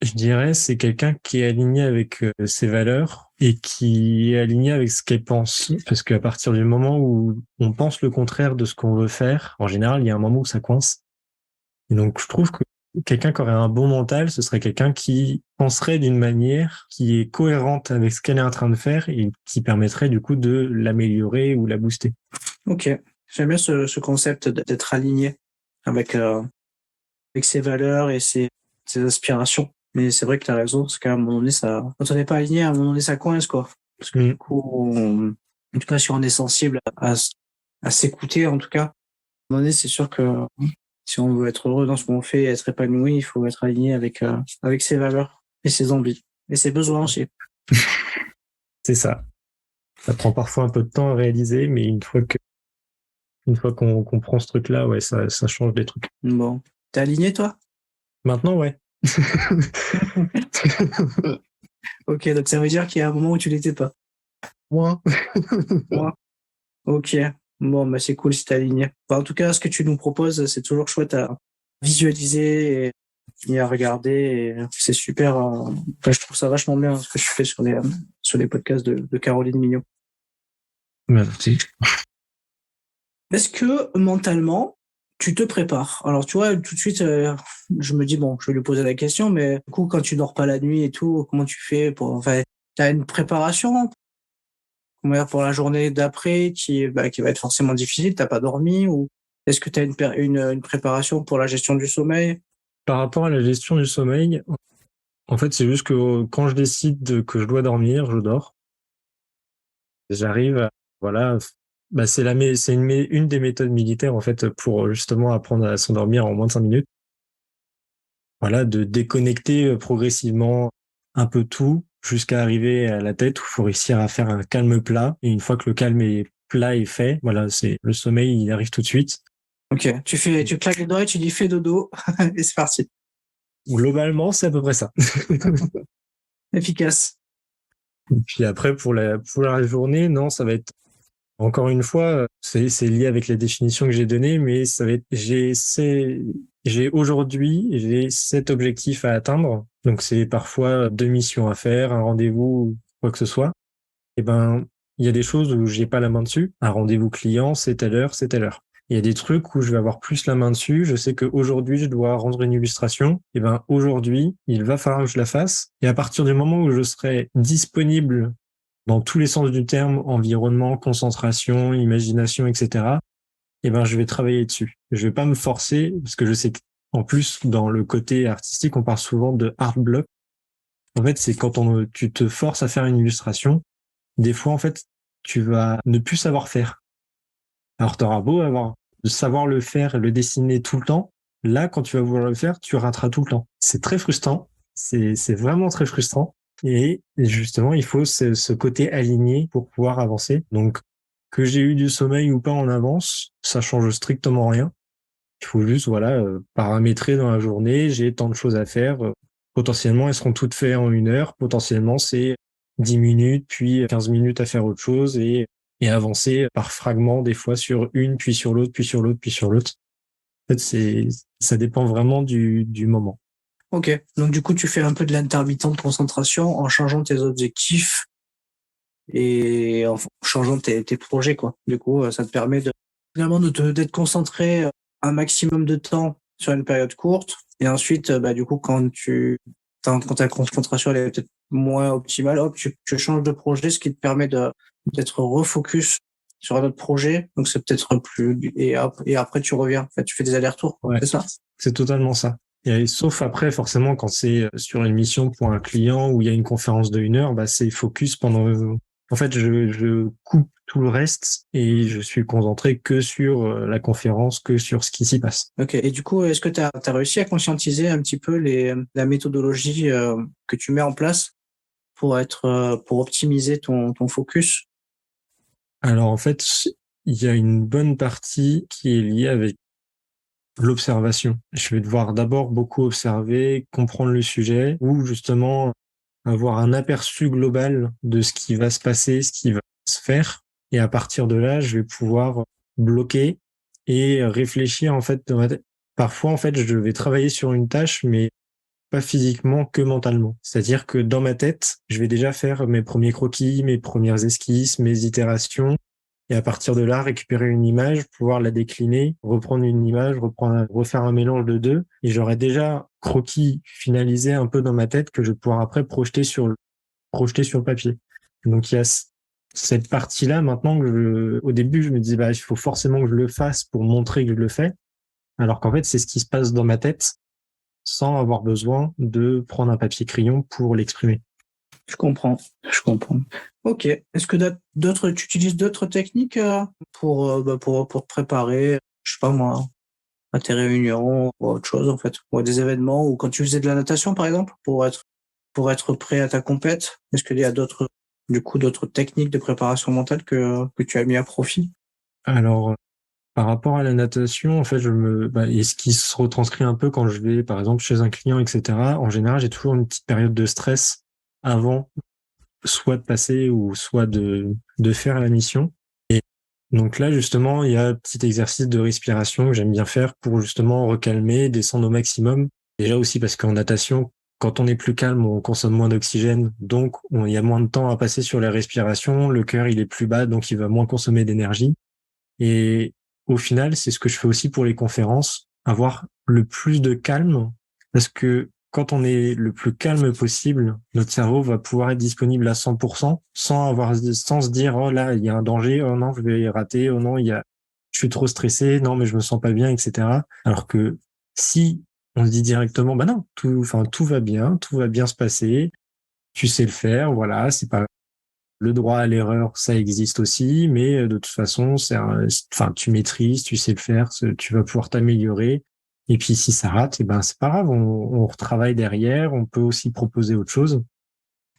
Je dirais c'est quelqu'un qui est aligné avec ses valeurs et qui est aligné avec ce qu'elle pense. Parce qu'à partir du moment où on pense le contraire de ce qu'on veut faire, en général, il y a un moment où ça coince. Et donc, je trouve que quelqu'un qui aurait un bon mental, ce serait quelqu'un qui penserait d'une manière qui est cohérente avec ce qu'elle est en train de faire et qui permettrait du coup de l'améliorer ou la booster. Ok. J'aime bien ce concept d'être aligné avec, avec ses valeurs et ses aspirations. Mais c'est vrai que tu as raison, parce qu'à un moment donné, quand on n'est pas aligné, à un moment donné, ça coince, quoi. Parce que du coup, en tout cas, si on est sensible à s'écouter, en tout cas, à un moment donné, c'est sûr que si on veut être heureux dans ce qu'on fait et être épanoui, il faut être aligné avec ses valeurs et ses envies et ses besoins aussi. C'est ça. Ça prend parfois un peu de temps à réaliser, mais une fois qu'on prend ce truc-là, ouais, ça change des trucs. Bon. T'es aligné, toi? Maintenant, ouais. Ok, donc ça veut dire qu'il y a un moment où tu l'étais pas. Moi. Ouais. Ok. Bon, bah c'est cool si t'es aligné. Enfin, en tout cas, ce que tu nous proposes, c'est toujours chouette à visualiser et à regarder. Et c'est super. Enfin, je trouve ça vachement bien ce que je fais sur les podcasts de Caroline Mignot. Merci. Est-ce que mentalement, tu te prépares? Alors, tu vois, tout de suite, je me dis, bon, je vais lui poser la question, mais du coup, quand tu dors pas la nuit et tout, comment tu fais enfin, t'as une préparation, comment dire, pour la journée d'après qui va être forcément difficile, t'as pas dormi, ou est-ce que tu as une préparation pour la gestion du sommeil? Par rapport à la gestion du sommeil, en fait, c'est juste que quand je décide que je dois dormir, je dors. J'arrive à, voilà, bah c'est une des méthodes militaires, en fait, pour justement apprendre à s'endormir en moins de 5 minutes. Voilà, de déconnecter progressivement un peu tout jusqu'à arriver à la tête où il faut réussir à faire un calme plat. Et une fois que le calme est plat est fait, voilà, c'est le sommeil, il arrive tout de suite. Ok, tu claques les doigts et tu dis fais dodo et c'est parti. Globalement, c'est à peu près ça. Efficace. Et puis après, pour la journée, non, ça va être, encore une fois, c'est lié avec la définition que j'ai donnée, mais ça va être, aujourd'hui, j'ai 7 objectifs à atteindre. Donc c'est parfois 2 missions à faire, un rendez-vous, quoi que ce soit. Et ben, il y a des choses où j'ai pas la main dessus. Un rendez-vous client, c'est telle heure, c'est telle heure. Il y a des trucs où je vais avoir plus la main dessus. Je sais qu'aujourd'hui, je dois rendre une illustration. Et ben, aujourd'hui, il va falloir que je la fasse. Et à partir du moment où je serai disponible dans tous les sens du terme, environnement, concentration, imagination, etc., et ben, je vais travailler dessus. Je vais pas me forcer parce que je sais qu'en plus, dans le côté artistique, on parle souvent de art block. En fait, c'est quand tu te forces à faire une illustration, des fois, en fait, tu vas ne plus savoir faire. Alors, t'auras beau de savoir le faire et le dessiner tout le temps. Là, quand tu vas vouloir le faire, tu rateras tout le temps. C'est très frustrant. C'est vraiment très frustrant. Et justement, il faut ce côté aligné pour pouvoir avancer. Donc, que j'ai eu du sommeil ou pas en avance, ça change strictement rien. Il faut juste, voilà, paramétrer dans la journée. J'ai tant de choses à faire. Potentiellement, elles seront toutes faites en 1 heure. Potentiellement, c'est 10 minutes, puis 15 minutes à faire autre chose et avancer par fragments, des fois sur une, puis sur l'autre, puis sur l'autre, puis sur l'autre. En fait, ça dépend vraiment du moment. Ok, donc du coup, tu fais un peu de l'intermittente concentration en changeant tes objectifs et en changeant tes projets, quoi. Du coup, ça te permet finalement d'être concentré un maximum de temps sur une période courte. Et ensuite, du coup, quand ta concentration elle est peut-être moins optimale, hop, tu changes de projet, ce qui te permet d'être refocus sur un autre projet. Donc, c'est peut-être plus, et après, tu reviens. En fait, tu fais des allers-retours, Ouais, c'est ça? c'est totalement ça. Et sauf après, forcément, quand c'est sur une mission pour un client où il y a une conférence de 1 heure, bah, c'est focus pendant. En fait, je coupe tout le reste et je suis concentré que sur la conférence, que sur ce qui s'y passe. Ok. Et du coup, est-ce que tu as réussi à conscientiser un petit peu la méthodologie que tu mets en place pour optimiser ton focus? Alors, en fait, il y a une bonne partie qui est liée avec l'observation. Je vais devoir d'abord beaucoup observer, comprendre le sujet ou justement avoir un aperçu global de ce qui va se passer, ce qui va se faire. Et à partir de là, je vais pouvoir bloquer et réfléchir en fait dans ma tête. Parfois, en fait, je vais travailler sur une tâche, mais pas physiquement que mentalement. C'est-à-dire que dans ma tête, je vais déjà faire mes premiers croquis, mes premières esquisses, mes itérations. Et à partir de là, récupérer une image, pouvoir la décliner, reprendre une image, refaire un mélange de deux. Et j'aurai déjà croquis finalisé un peu dans ma tête que je vais pouvoir après projeter sur le papier. Donc il y a cette partie-là maintenant au début, je me disais, bah, il faut forcément que je le fasse pour montrer que je le fais. Alors qu'en fait, c'est ce qui se passe dans ma tête sans avoir besoin de prendre un papier crayon pour l'exprimer. Je comprends. Ok. Est-ce que tu utilises d'autres techniques pour te préparer, je sais pas moi, à tes réunions ou à autre chose en fait, ou à des événements, ou quand tu faisais de la natation par exemple, pour être prêt à ta compète? Est-ce qu'il y a d'autres techniques de préparation mentale que tu as mis à profit? Alors, par rapport à la natation, en fait, et ce qui se retranscrit un peu quand je vais, par exemple, chez un client, etc. En général, j'ai toujours une petite période de stress avant, soit de passer ou soit de faire la mission. Et donc là, justement, il y a un petit exercice de respiration que j'aime bien faire pour justement recalmer, descendre au maximum. Déjà aussi parce qu'en natation, quand on est plus calme, on consomme moins d'oxygène, donc il y a moins de temps à passer sur la respiration. Le cœur, il est plus bas, donc il va moins consommer d'énergie. Et au final, c'est ce que je fais aussi pour les conférences, avoir le plus de calme, parce que quand on est le plus calme possible, notre cerveau va pouvoir être disponible à 100% sans se dire, oh là, il y a un danger, oh non, je vais rater, oh non, je suis trop stressé, non, mais je me sens pas bien, etc. Alors que si on se dit directement, bah non, tout va bien se passer, tu sais le faire, voilà, c'est pas le droit à l'erreur, ça existe aussi, mais de toute façon, tu maîtrises, tu sais le faire, tu vas pouvoir t'améliorer. Et puis si ça rate, eh ben c'est pas grave, on retravaille derrière, on peut aussi proposer autre chose.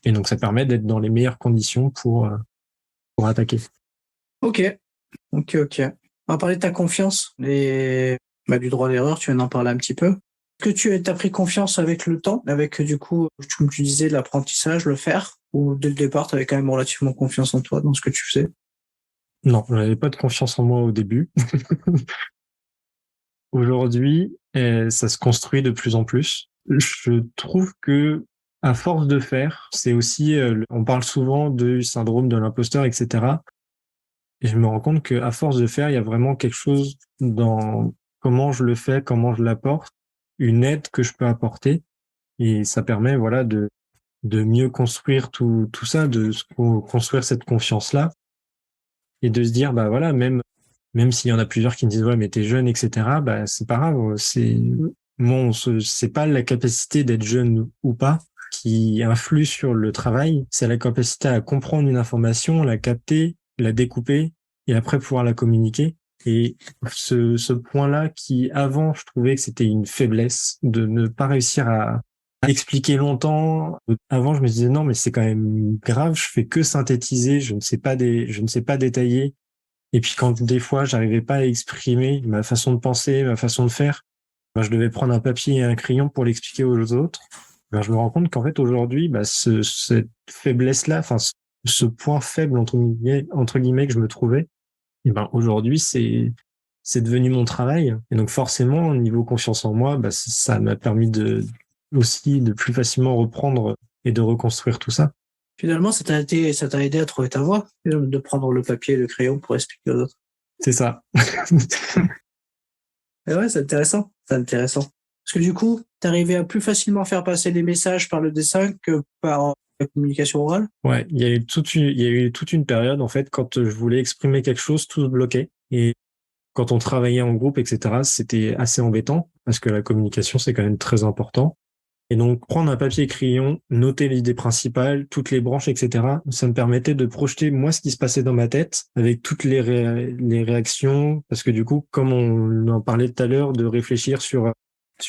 Et donc ça permet d'être dans les meilleures conditions pour attaquer. Ok, ok. On va parler de ta confiance et du droit à l'erreur, tu viens d'en parler un petit peu. Est-ce que tu as pris confiance avec le temps, avec du coup, comme tu disais, l'apprentissage, le faire, ou dès le départ, tu avais quand même relativement confiance en toi dans ce que tu faisais? Non, je n'avais pas de confiance en moi au début. Aujourd'hui, ça se construit de plus en plus. Je trouve que à force de faire, c'est aussi, on parle souvent du syndrome de l'imposteur, etc. Et je me rends compte qu'à force de faire, il y a vraiment quelque chose dans comment je le fais, comment je l'apporte, une aide que je peux apporter. Et ça permet, voilà, de mieux construire tout ça, construire cette confiance-là et de se dire, bah voilà, même s'il y en a plusieurs qui me disent, ouais, mais t'es jeune, etc., bah, c'est pas grave. C'est pas la capacité d'être jeune ou pas qui influe sur le travail. C'est la capacité à comprendre une information, la capter, la découper et après pouvoir la communiquer. Et ce point-là qui, avant, je trouvais que c'était une faiblesse de ne pas réussir à expliquer longtemps. Avant, je me disais, non, mais c'est quand même grave. Je fais que synthétiser. Je ne sais pas détailler. Et puis quand des fois j'arrivais pas à exprimer ma façon de penser, ma façon de faire, ben, je devais prendre un papier et un crayon pour l'expliquer aux autres. Ben, je me rends compte qu'en fait aujourd'hui, ben, cette faiblesse-là, enfin ce point faible entre guillemets que je me trouvais, et ben aujourd'hui c'est devenu mon travail. Et donc forcément, au niveau confiance en moi, ben, ça m'a permis aussi de plus facilement reprendre et de reconstruire tout ça. Finalement, ça t'a aidé à trouver ta voie, de prendre le papier et le crayon pour expliquer aux autres. C'est ça. Et ouais, c'est intéressant. C'est intéressant. Parce que du coup, t'arrivais à plus facilement faire passer les messages par le dessin que par la communication orale. Ouais, il y a eu toute une période, en fait, quand je voulais exprimer quelque chose, tout se bloquait. Et quand on travaillait en groupe, etc., c'était assez embêtant parce que la communication, c'est quand même très important. Et donc, prendre un papier et crayon, noter l'idée principale, toutes les branches, etc., ça me permettait de projeter, moi, ce qui se passait dans ma tête avec toutes les réactions. Parce que du coup, comme on en parlait tout à l'heure, de réfléchir sur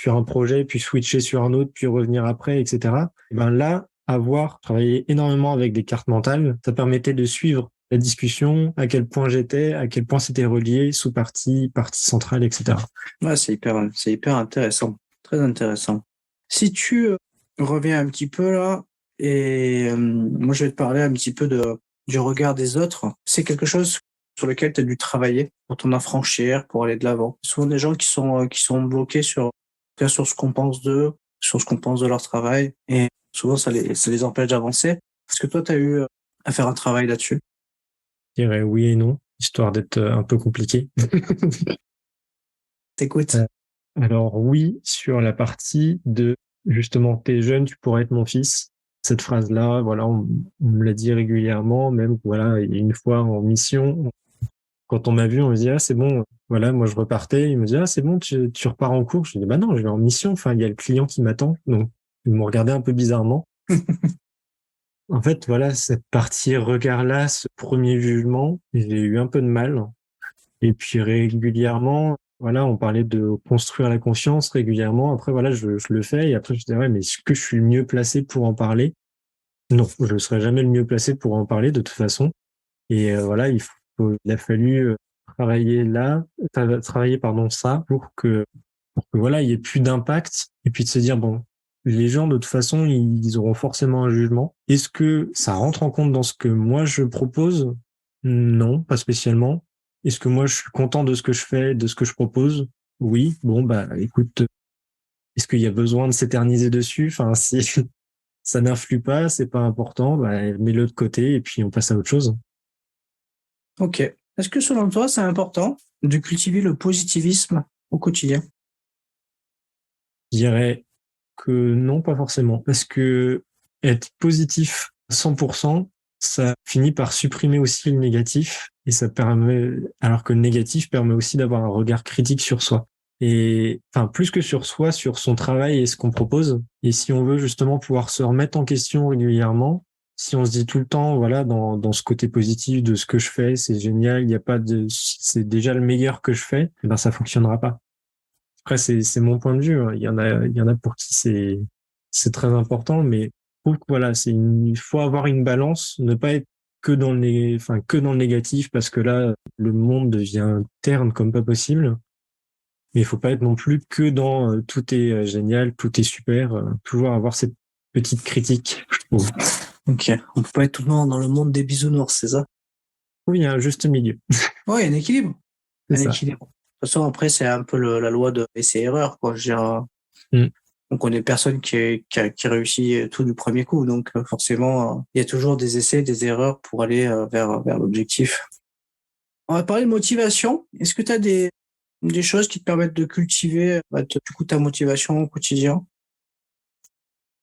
un projet, puis switcher sur un autre, puis revenir après, etc. Et ben là, avoir travaillé énormément avec des cartes mentales, ça permettait de suivre la discussion, à quel point j'étais, à quel point c'était relié, sous-partie, partie centrale, etc. Ouais, c'est hyper intéressant. Très intéressant. Si tu reviens un petit peu là, et moi je vais te parler un petit peu du regard des autres. C'est quelque chose sur lequel tu as dû travailler pour t'en affranchir, pour aller de l'avant. Souvent des gens qui sont bloqués sur ce qu'on pense d'eux, sur ce qu'on pense de leur travail, et souvent ça les empêche d'avancer. Est-ce que toi tu as eu à faire un travail là-dessus? Je dirais oui et non, histoire d'être un peu compliqué. T'écoutes. Alors oui, sur la partie de justement t'es jeune, tu pourrais être mon fils. Cette phrase-là, voilà, on me l'a dit régulièrement, même voilà, il y a une fois en mission, quand on m'a vu, on me dit ah c'est bon, voilà, moi je repartais, il me dit ah c'est bon, tu repars en cours. Je dis bah non, je vais en mission, enfin il y a le client qui m'attend, donc ils me regardaient un peu bizarrement. En fait, voilà, cette partie regard-là, ce premier jugement, j'ai eu un peu de mal. Et puis régulièrement, voilà, on parlait de construire la confiance régulièrement. Après, voilà, je le fais et après je dis ouais, mais est-ce que je suis le mieux placé pour en parler? Non, je ne serai jamais le mieux placé pour en parler de toute façon. Et voilà, il a fallu travailler pardon ça pour que voilà, il y ait plus d'impact et puis de se dire bon, les gens de toute façon ils auront forcément un jugement. Est-ce que ça rentre en compte dans ce que moi je propose? Non, pas spécialement. Est-ce que moi je suis content de ce que je fais, de ce que je propose? Oui. Bon bah écoute, est-ce qu'il y a besoin de s'éterniser dessus? Enfin, si ça n'influe pas, c'est pas important, bah mets-le de côté et puis on passe à autre chose. Ok. Est-ce que selon toi c'est important de cultiver le positivisme au quotidien? Je dirais que non, pas forcément. Parce que être positif à 100%, ça finit par supprimer aussi le négatif. Et ça permet, alors que le négatif permet aussi d'avoir un regard critique sur soi. Et enfin, plus que sur soi, sur son travail et ce qu'on propose. Et si on veut justement pouvoir se remettre en question régulièrement, si on se dit tout le temps, voilà, dans ce côté positif de ce que je fais, c'est génial, il n'y a pas de, c'est déjà le meilleur que je fais, eh ben ça fonctionnera pas. Après, c'est mon point de vue, hein. Il y en a pour qui c'est très important, mais je trouve que voilà, il faut avoir une balance, ne pas être que dans que dans le négatif parce que là, le monde devient terne comme pas possible. Mais il faut pas être non plus que dans tout est génial, tout est super. Toujours avoir cette petite critique, je trouve. Ok. On peut pas être tout le temps dans le monde des bisounours, c'est ça? Oui, il y a un juste milieu. Ouais, il y a un équilibre. C'est Un ça. équilibre. De toute façon, après, c'est un peu la loi de essai-erreur, quoi. Je veux dire, Mm. on connaît personne qui réussit tout du premier coup. Donc, forcément, il y a toujours des essais, des erreurs pour aller vers l'objectif. On va parler de motivation. Est-ce que tu as des choses qui te permettent de cultiver du coup ta motivation au quotidien?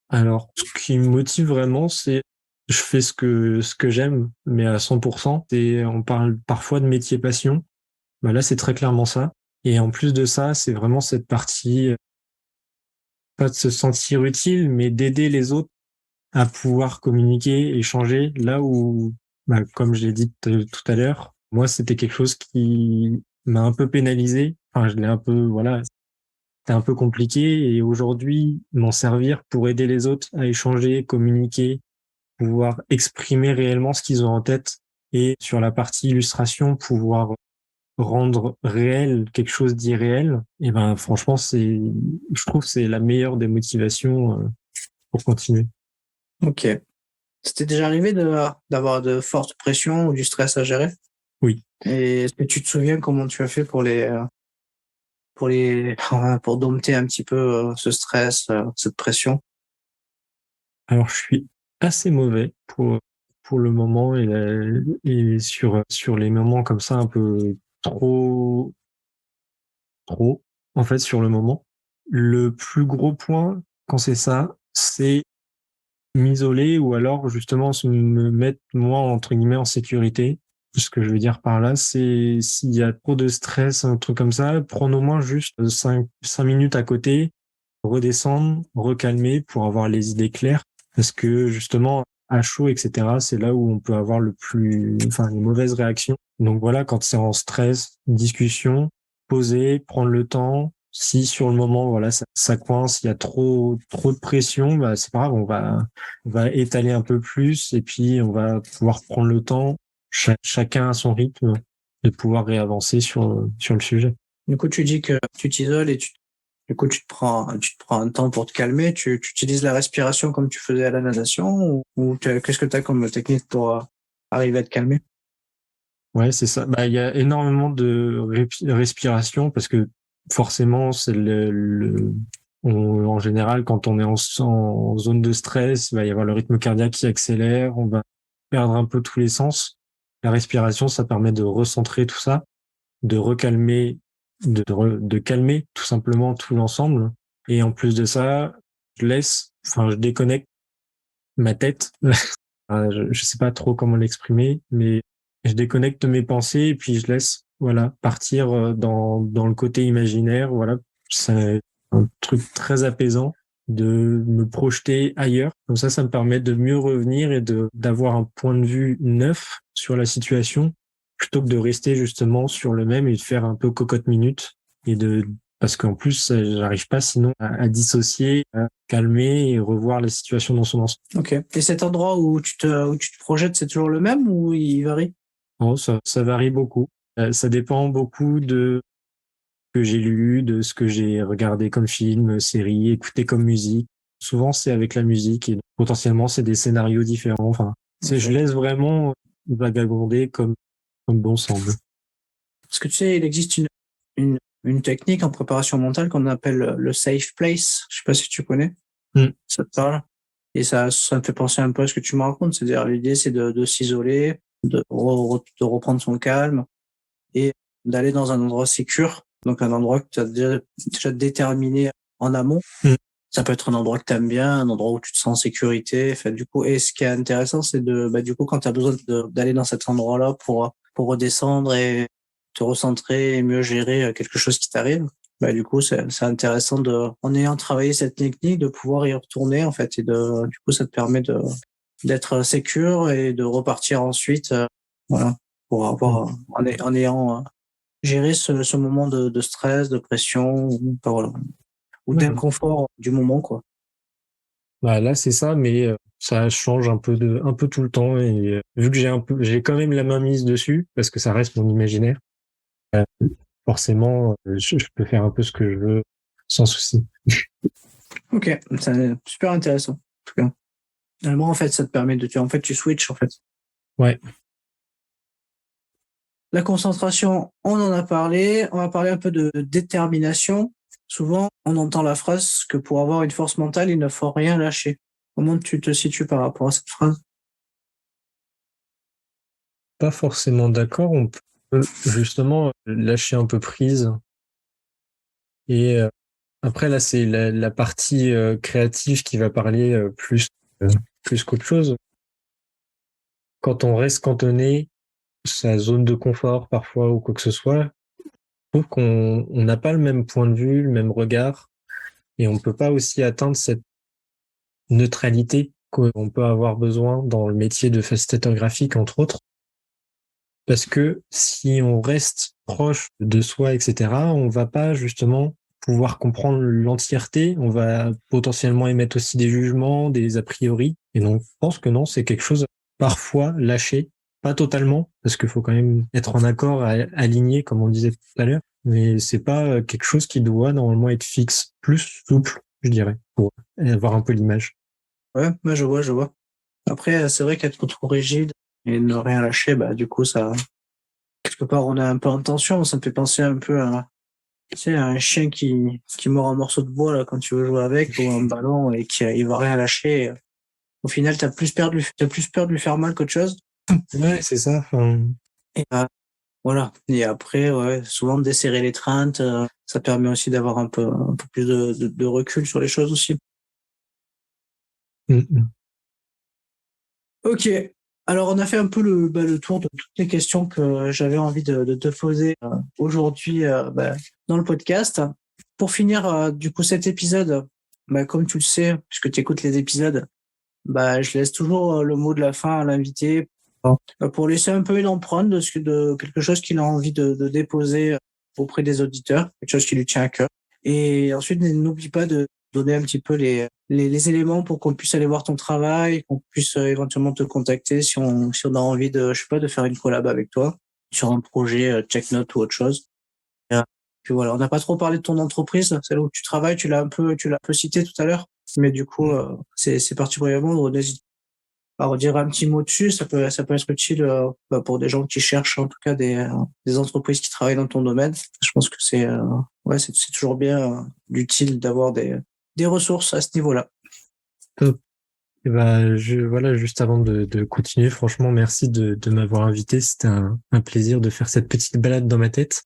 Alors, ce qui me motive vraiment, c'est je fais ce que j'aime, mais à 100%. Et on parle parfois de métier passion. Bah là, c'est très clairement ça. Et en plus de ça, c'est vraiment cette partie, pas de se sentir utile, mais d'aider les autres à pouvoir communiquer, échanger. Là où, bah, comme je l'ai dit tout à l'heure, moi, c'était quelque chose qui m'a un peu pénalisé. Enfin, je l'ai un peu, voilà, c'était un peu compliqué. Et aujourd'hui, m'en servir pour aider les autres à échanger, communiquer, pouvoir exprimer réellement ce qu'ils ont en tête. Et sur la partie illustration, pouvoir rendre réel quelque chose d'irréel, et ben franchement je trouve que c'est la meilleure des motivations pour continuer. Ok. C'était déjà arrivé d'avoir de fortes pressions ou du stress à gérer? Oui. Et est-ce que tu te souviens comment tu as fait pour dompter un petit peu ce stress, cette pression? Alors je suis assez mauvais pour le moment et sur les moments comme ça un peu trop en fait sur le moment. Le plus gros point quand c'est ça, c'est m'isoler ou alors justement me mettre moi entre guillemets en sécurité. Ce que je veux dire par là, c'est s'il y a trop de stress, un truc comme ça, prendre au moins juste 5 minutes à côté, redescendre, recalmer pour avoir les idées claires. Parce que justement, à chaud, etc., c'est là où on peut avoir les mauvaises réactions. Donc voilà, quand c'est en stress, discussion, poser, prendre le temps. Si sur le moment, voilà, ça coince, il y a trop de pression, bah, c'est pas grave, on va étaler un peu plus et puis on va pouvoir prendre le temps, chacun à son rythme, de pouvoir réavancer sur le sujet. Du coup, tu dis que tu t'isoles et du coup, tu te prends un temps pour te calmer. Tu utilises la respiration comme tu faisais à la natation ou qu'est-ce que tu as comme technique pour arriver à te calmer? Ouais, c'est ça. Bah, il y a énormément de respiration parce que forcément, c'est en général, quand on est en zone de stress, il va y avoir le rythme cardiaque qui accélère, on va perdre un peu tous les sens. La respiration, ça permet de recentrer tout ça, de recalmer, de calmer tout simplement tout l'ensemble. Et en plus de ça, je déconnecte ma tête. Je sais pas trop comment l'exprimer, mais je déconnecte mes pensées et puis je laisse, voilà, partir dans le côté imaginaire. Voilà, c'est un truc très apaisant de me projeter ailleurs. Comme ça me permet de mieux revenir et d'avoir un point de vue neuf sur la situation plutôt que de rester justement sur le même et de faire un peu cocotte minute et parce qu'en plus, j'arrive pas sinon à dissocier, à calmer et revoir la situation dans son ensemble. Ok. Et cet endroit où tu te projettes, c'est toujours le même ou il varie? Oh, ça varie beaucoup. Ça dépend beaucoup de ce que j'ai lu, de ce que j'ai regardé comme film, série, écouté comme musique. Souvent, c'est avec la musique et potentiellement, c'est des scénarios différents. Enfin, je laisse vraiment vagabonder comme bon semble. Parce que tu sais, il existe une technique en préparation mentale qu'on appelle le safe place. Je sais pas si tu connais. Ça te parle? Et ça me fait penser un peu à ce que tu me racontes. C'est-à-dire, l'idée, c'est de s'isoler, de reprendre son calme et d'aller dans un endroit sécure. Donc, un endroit que tu as déjà déterminé en amont. Ça peut être un endroit que tu aimes bien, un endroit où tu te sens en sécurité. Enfin, du coup, et ce qui est intéressant, c'est du coup, quand tu as besoin d'aller dans cet endroit-là pour redescendre et te recentrer et mieux gérer quelque chose qui t'arrive, du coup, c'est intéressant en ayant travaillé cette technique, de pouvoir y retourner, en fait, et du coup, ça te permet d'être sécure et de repartir ensuite, voilà, pour avoir, en ayant géré ce moment de stress, de pression, voilà, ou D'accord. d'inconfort du moment, quoi. Bah là, c'est ça, mais ça change un peu tout le temps. Et vu que j'ai quand même la main mise dessus, parce que ça reste mon imaginaire, forcément, je peux faire un peu ce que je veux sans souci. Ok, c'est super intéressant. En tout cas, finalement, en fait, ça te permet tu switches en fait. Ouais. La concentration, on en a parlé. On va parler un peu de détermination. Souvent, on entend la phrase que pour avoir une force mentale, il ne faut rien lâcher. Comment tu te situes par rapport à cette phrase? Pas forcément d'accord. On peut justement lâcher un peu prise. Et après, là, c'est la partie créative qui va parler plus qu'autre chose. Quand on reste cantonné, sa zone de confort parfois ou quoi que ce soit, je trouve qu'on n'a pas le même point de vue, le même regard, et on ne peut pas aussi atteindre cette neutralité qu'on peut avoir besoin dans le métier de facilitateur graphique, entre autres. Parce que si on reste proche de soi, etc., on va pas justement pouvoir comprendre l'entièreté, on va potentiellement émettre aussi des jugements, des a priori. Et donc, je pense que non, c'est quelque chose parfois lâché, pas totalement, parce qu'il faut quand même être en accord, aligné, comme on disait tout à l'heure, mais c'est pas quelque chose qui doit normalement être fixe, plus souple, je dirais, pour avoir un peu l'image. Ouais, je vois. Après, c'est vrai qu'être trop rigide et ne rien lâcher, bah, du coup, ça, quelque part, on est un peu en tension. Ça me fait penser un peu à, tu sais, à un chien qui mord un morceau de bois, là, quand tu veux jouer avec, ou un ballon, et il va rien lâcher. Au final, t'as plus peur de lui faire mal qu'autre chose. Ouais, c'est ça. Enfin, Et, voilà. Et après, ouais, souvent, desserrer les l'étreinte, ça permet aussi d'avoir un peu plus de recul sur les choses aussi. Ok. Alors, on a fait un peu le tour de toutes les questions que j'avais envie de te poser aujourd'hui dans le podcast. Pour finir, du coup, cet épisode, comme tu le sais, puisque tu écoutes les épisodes, je laisse toujours le mot de la fin à l'invité pour laisser un peu une empreinte de quelque chose qu'il a envie de déposer auprès des auditeurs, quelque chose qui lui tient à cœur. Et ensuite, n'oublie pas de donner un petit peu les éléments pour qu'on puisse aller voir ton travail, qu'on puisse éventuellement te contacter si on a envie de, je sais pas, de faire une collab avec toi sur un projet CheckNote ou autre chose. Et, puis voilà, on n'a pas trop parlé de ton entreprise, celle où tu travailles, tu l'as un peu cité tout à l'heure, mais du coup, c'est parti brièvement, donc n'hésite pas à redire un petit mot dessus, ça peut être utile pour des gens qui cherchent en tout cas des entreprises qui travaillent dans ton domaine. Je pense que c'est toujours bien utile d'avoir des ressources à ce niveau-là. top. Et bah, voilà, juste avant de continuer, franchement, merci de m'avoir invité. C'était un plaisir de faire cette petite balade dans ma tête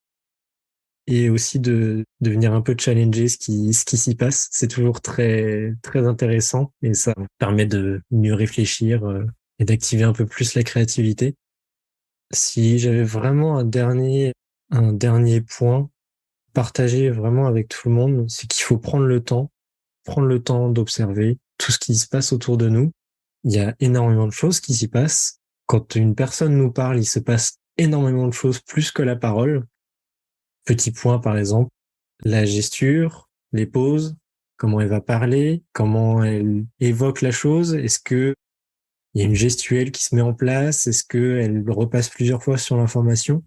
et aussi de venir un peu challenger ce qui s'y passe. C'est toujours très, très intéressant et ça permet de mieux réfléchir et d'activer un peu plus la créativité. Si j'avais vraiment un dernier point partagé vraiment avec tout le monde, c'est qu'il faut prendre le temps d'observer tout ce qui se passe autour de nous. Il y a énormément de choses qui s'y passent. Quand une personne nous parle, il se passe énormément de choses plus que la parole. Petit point, par exemple, la gesture, les pauses, comment elle va parler, comment elle évoque la chose. Est-ce que il y a une gestuelle qui se met en place? Est-ce qu'elle repasse plusieurs fois sur l'information?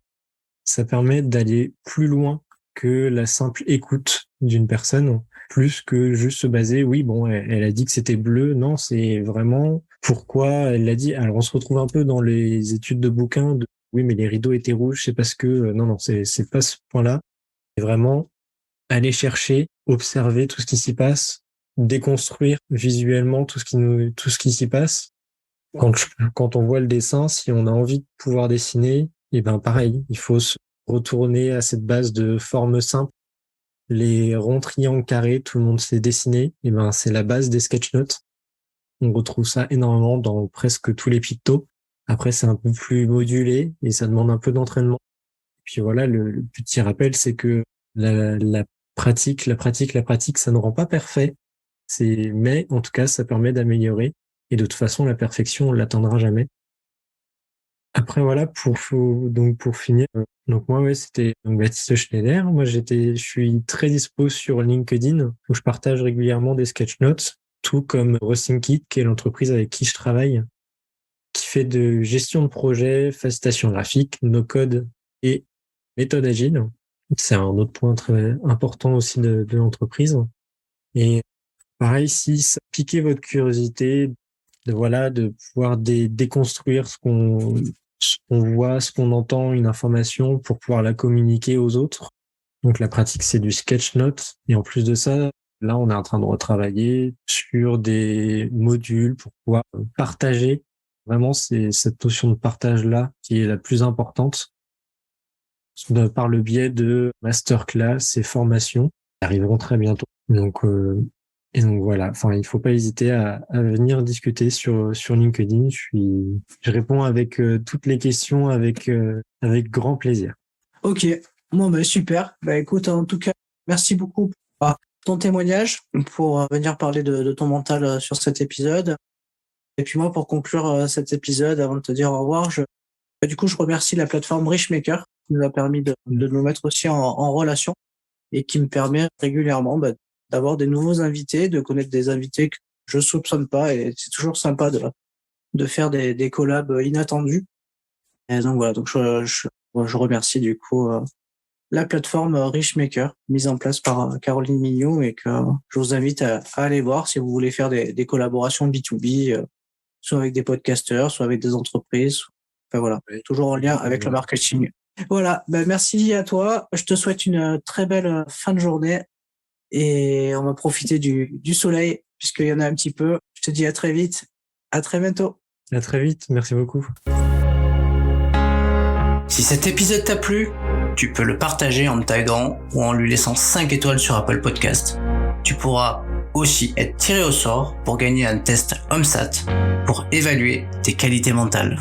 Ça permet d'aller plus loin que la simple écoute d'une personne, plus que juste se baser, oui, bon, elle a dit que c'était bleu. Non, c'est vraiment pourquoi elle l'a dit. Alors, on se retrouve un peu dans les études de bouquins de, oui, mais les rideaux étaient rouges, c'est parce que, non, c'est pas ce point-là. C'est vraiment aller chercher, observer tout ce qui s'y passe, déconstruire visuellement tout ce qui s'y passe. Quand on voit le dessin, si on a envie de pouvoir dessiner, et ben pareil, il faut se retourner à cette base de formes simples. Les ronds, triangles, carrés, tout le monde sait dessiner. Et ben c'est la base des sketch notes. On retrouve ça énormément dans presque tous les pictos. Après, c'est un peu plus modulé et ça demande un peu d'entraînement. Puis voilà, le petit rappel, c'est que la la pratique, ça ne rend pas parfait. Mais en tout cas, ça permet d'améliorer. Et de toute façon, la perfection, on l'atteindra jamais. Après, voilà, donc pour finir, donc moi, ouais, c'était donc Baptiste Schneider. Moi, je suis très dispo sur LinkedIn où je partage régulièrement des sketch notes. tout comme RoastingKit, qui est l'entreprise avec qui je travaille, qui fait de gestion de projet, facilitation graphique, no-code et méthode agile. C'est un autre point très important aussi de l'entreprise. Et pareil, si ça piquait votre curiosité, de pouvoir déconstruire ce qu'on voit, ce qu'on entend, une information pour pouvoir la communiquer aux autres. Donc la pratique, c'est du sketchnote. Et en plus de ça, là, on est en train de retravailler sur des modules pour pouvoir partager. Vraiment, c'est cette notion de partage-là qui est la plus importante par le biais de masterclass et formations qui arriveront très bientôt. Donc voilà. Enfin, il faut pas hésiter à venir discuter sur LinkedIn. Je réponds avec toutes les questions avec grand plaisir. Ok. Bon, bah, super. Bah, écoute, en tout cas, merci beaucoup pour ton témoignage, pour venir parler de ton mental sur cet épisode. Et puis moi, pour conclure cet épisode, avant de te dire au revoir, je remercie la plateforme Richmaker qui nous a permis de nous mettre aussi en relation et qui me permet régulièrement d'avoir des nouveaux invités, de connaître des invités que je soupçonne pas, et c'est toujours sympa de faire des collabs inattendus. Et donc voilà, donc je remercie du coup la plateforme Richmaker, mise en place par Caroline Mignot, et que je vous invite à aller voir si vous voulez faire des collaborations B2B, soit avec des podcasteurs, soit avec des entreprises. Enfin voilà, toujours en lien avec le marketing. Voilà, merci à toi. Je te souhaite une très belle fin de journée et on va profiter du soleil puisqu'il y en a un petit peu. Je te dis à très vite. À très bientôt. À très vite. Merci beaucoup. Si cet épisode t'a plu, tu peux le partager en me taguant ou en lui laissant 5 étoiles sur Apple Podcast. Tu pourras aussi être tiré au sort pour gagner un test OMSAT pour évaluer tes qualités mentales.